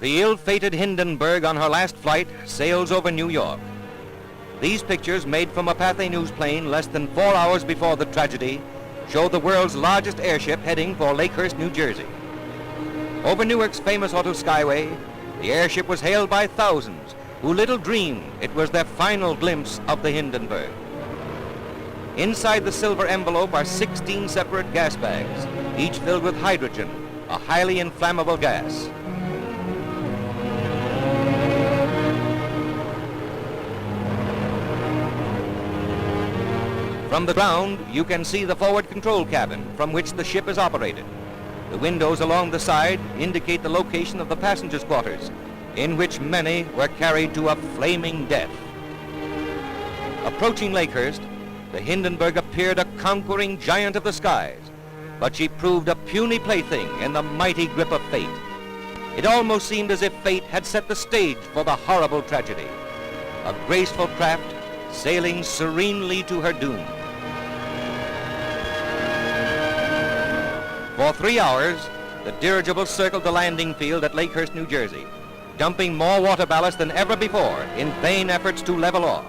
The ill-fated Hindenburg on her last flight sails over New York. These pictures, made from a Pathé News plane less than 4 hours before the tragedy, show the world's largest airship heading for Lakehurst, New Jersey. Over Newark's famous auto skyway, the airship was hailed by thousands who little dreamed it was their final glimpse of the Hindenburg. Inside the silver envelope are 16 separate gas bags, each filled with hydrogen, a highly inflammable gas. From the ground, you can see the forward control cabin from which the ship is operated. The windows along the side indicate the location of the passengers' quarters, in which many were carried to a flaming death. Approaching Lakehurst, the Hindenburg appeared a conquering giant of the skies, but she proved a puny plaything in the mighty grip of fate. It almost seemed as if fate had set the stage for the horrible tragedy. A graceful craft sailing serenely to her doom. For 3 hours, the dirigible circled the landing field at Lakehurst, New Jersey, dumping more water ballast than ever before in vain efforts to level off.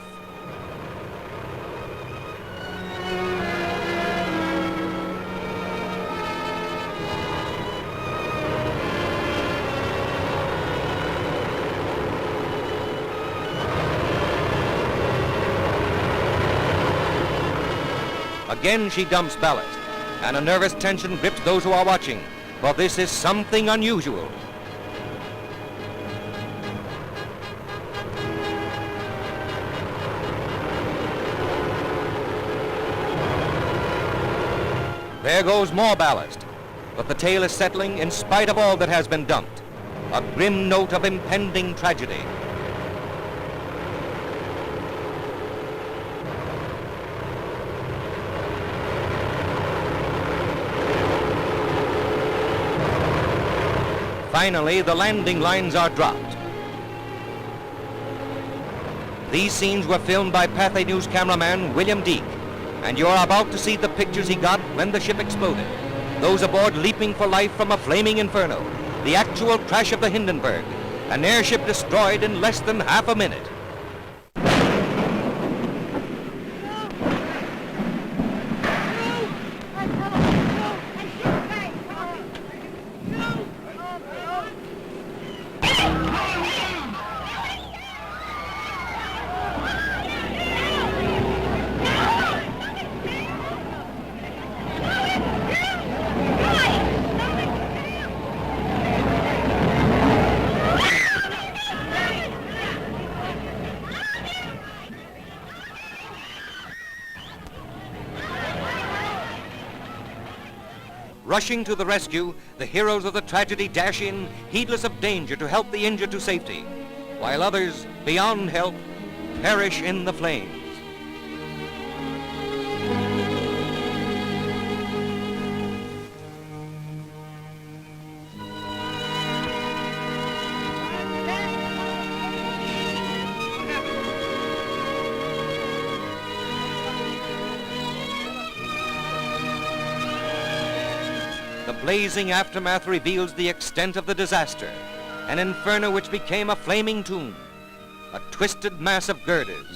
Again she dumps ballast, and a nervous tension grips those who are watching, for this is something unusual. There goes more ballast, but the tail is settling in spite of all that has been dumped, a grim note of impending tragedy. Finally, the landing lines are dropped. These scenes were filmed by Pathé News cameraman William Deek, and you're about to see the pictures he got when the ship exploded. Those aboard leaping for life from a flaming inferno. The actual crash of the Hindenburg, an airship destroyed in less than half a minute. Rushing to the rescue, the heroes of the tragedy dash in, heedless of danger, to help the injured to safety, while others, beyond help, perish in the flames. The blazing aftermath reveals the extent of the disaster, an inferno which became a flaming tomb, a twisted mass of girders,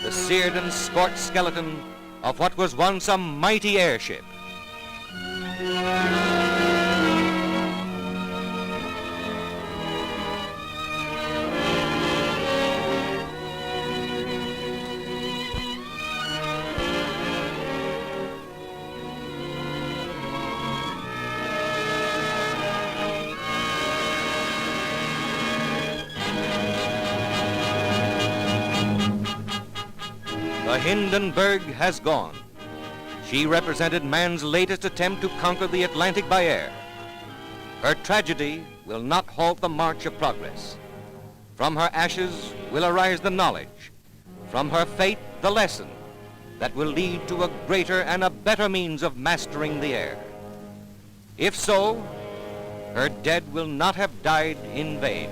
the seared and scorched skeleton of what was once a mighty airship. The Hindenburg has gone. She represented man's latest attempt to conquer the Atlantic by air. Her tragedy will not halt the march of progress. From her ashes will arise the knowledge. From her fate, the lesson that will lead to a greater and a better means of mastering the air. If so, her dead will not have died in vain.